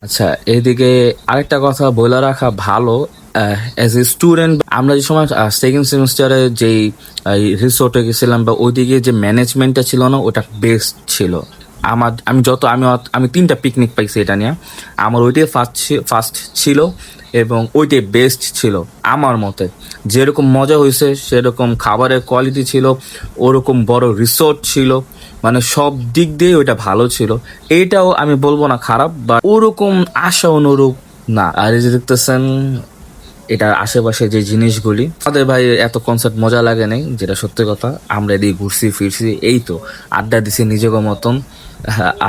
আচ্ছা, এইদিকে আরেকটা কথা বলে রাখা ভালো। অ্যাজ এ স্টুডেন্ট আমরা যে সময় সেকেন্ড সেমিস্টারে যেই রিসোর্টে গেছিলাম বা ওইদিকে যে ম্যানেজমেন্টটা ছিল না, ওটা বেস্ট ছিল। আমি 3টা পিকনিক পাইছি এটা নিয়ে। আমার ওইটাই ফার্স্ট ছিল এবং ওইটাই বেস্ট ছিল আমার মতে। যেরকম মজা হয়েছে সেরকম খাবারের কোয়ালিটি ছিল, ওরকম বড় রিসোর্ট ছিল, মানে সব দিক দিয়ে ওইটা ভালো ছিল। এইটাও আমি বলবো না খারাপ, বা ওরকম আশা অনুরূপ না। আর এই যে দেখতেছেন এটার আশেপাশে যে জিনিসগুলি, আমাদের ভাই এত কনসার্ট মজা লাগে নাই, যেটা সত্যি কথা। আমরা এদিকে ঘুরছি ফিরছি, এই তো আড্ডা দিছি নিজেকে মতন।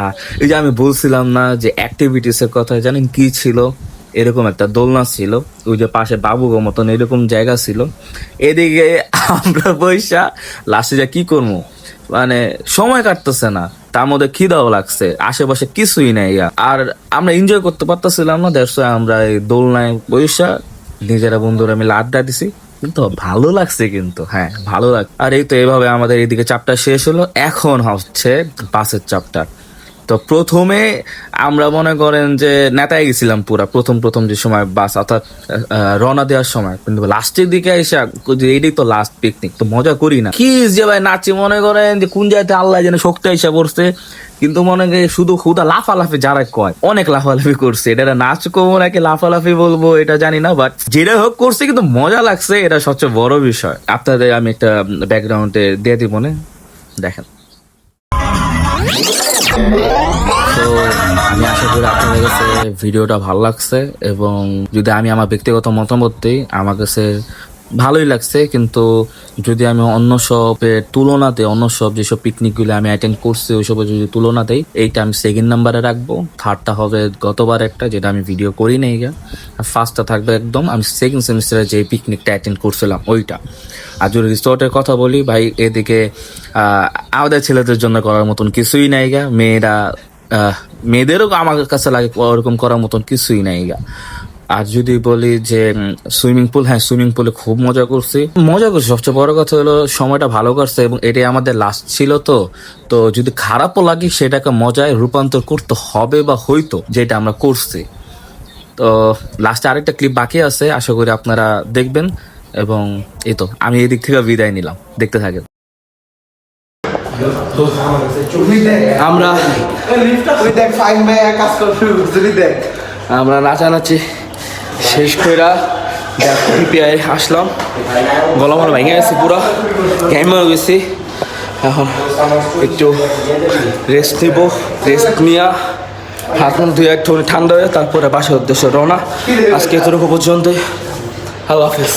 আর এই যে আমি বলছিলাম না যে অ্যাক্টিভিটিস এর কথা, জানেন কি ছিল? এরকম একটা দোলনা ছিল, ওই যে পাশে বাবুগো মতন এরকম জায়গা ছিল। এদিকে আমরা বৈশা লাস্টে যা কি করবো, মানে সময় কাটতেছে না, তার মধ্যে খিদাও লাগছে, আশেপাশে কিছুই নাই। আর আমরা এনজয় করতে পারতেছিলাম না, দ্যাটস ওয়াই আমরা এই দোলনায় বৈশা নিজেরা বন্ধুরা মিলে আড্ডা দিছি। কিন্তু ভালো লাগছে, কিন্তু হ্যাঁ ভালো লাগছে। আর এই তো এইভাবে আমাদের এইদিকে চ্যাপ্টার শেষ হলো। এখন হচ্ছে বাসের চ্যাপ্টার। তো প্রথমে আমরা মনে করেন যে নেতায় গেছিলাম পুরা, প্রথম যে সময় বাস অর্থাৎ রওনা দেওয়ার সময়। কিন্তু লাস্টের দিকে এসে এইটাই তো লাস্ট পিকনিক, তো মজা করি না কি যে ভাই, নাচি মনে করেন যে কোন জায়গাতে আল্লাহ যেন শক্তি এসে পড়ছে। কিন্তু মনে করেন শুধু খুদা লাফালাফি যারা কয়, অনেক লাফালাফি করছে। এটা নাচ করবো নাকি লাফালাফি বলবো এটা জানি না, বাট যেটা হোক করছে, কিন্তু মজা লাগছে, এটা সবচেয়ে বড় বিষয়। আপনাদের আমি একটা ব্যাকগ্রাউন্ডে দিয়ে দিব, মনে দেখেন। তো আমি আশা করি আপনাদের কাছে ভিডিওটা ভালো লাগছে, এবং যদি আমি আমার ব্যক্তিগত মতামত দিই, আমার কাছে ভালোই লাগছে। কিন্তু যদি আমি অন্য সবের তুলনাতে, অন্য সব যেসব পিকনিকগুলো আমি অ্যাটেন্ড করছি ওইসবের যদি তুলনা দেই, এইটা আমি সেকেন্ড নাম্বারে রাখবো। থার্ডটা হবে গতবার একটা, যেটা আমি ভিডিও করি নাই গা। আর ফার্স্টটা থাকবে একদম আমি সেকেন্ড সেমিস্টারে যে পিকনিকটা অ্যাটেন্ড করছিলাম ওইটা। আর যদি রিসোর্টের কথা বলি ভাই, এদিকে আমাদের ছেলেদের জন্য করার মতন কিছুই নাই গা। মেয়েদেরও আমার কাছে লাগে ওরকম করার মতন কিছুই নাই গা। আর যদি বলি যে সুইমিং পুল, হ্যাঁ সুইমিং পুলে খুব মজা করছি। সবচেয়ে বড় কথা হলো সময়টা ভালো করছে, এবং এটাই আমাদের লাস্ট ছিল। তো যদি খারাপও লাগে, সেটাকে মজায় রূপান্তর করতে হবে বা হইতো, যেটা আমরা করছি। তো লাস্টে আরেকটা ক্লিপ বাকি আছে, আশা করি আপনারা দেখবেন। এবং এই তো আমি এদিক থেকে বিদায় নিলাম, দেখতে থাকেন। আমরা নাচানাচি শেষ কইরা পিপিআই আসলাম। গলামাল ভেঙে গেছে, পুরো ঘেমে গেছি। এখন একটু রেস্ট নিব, রেস্ট নিয়া হাত মুখ ধুয়ে একটু ঠান্ডা হয়ে তারপরে বাসার উদ্দেশ্যে রওনা। আজকে এতটুকু পর্যন্ত, আল্লাহ হাফেজ।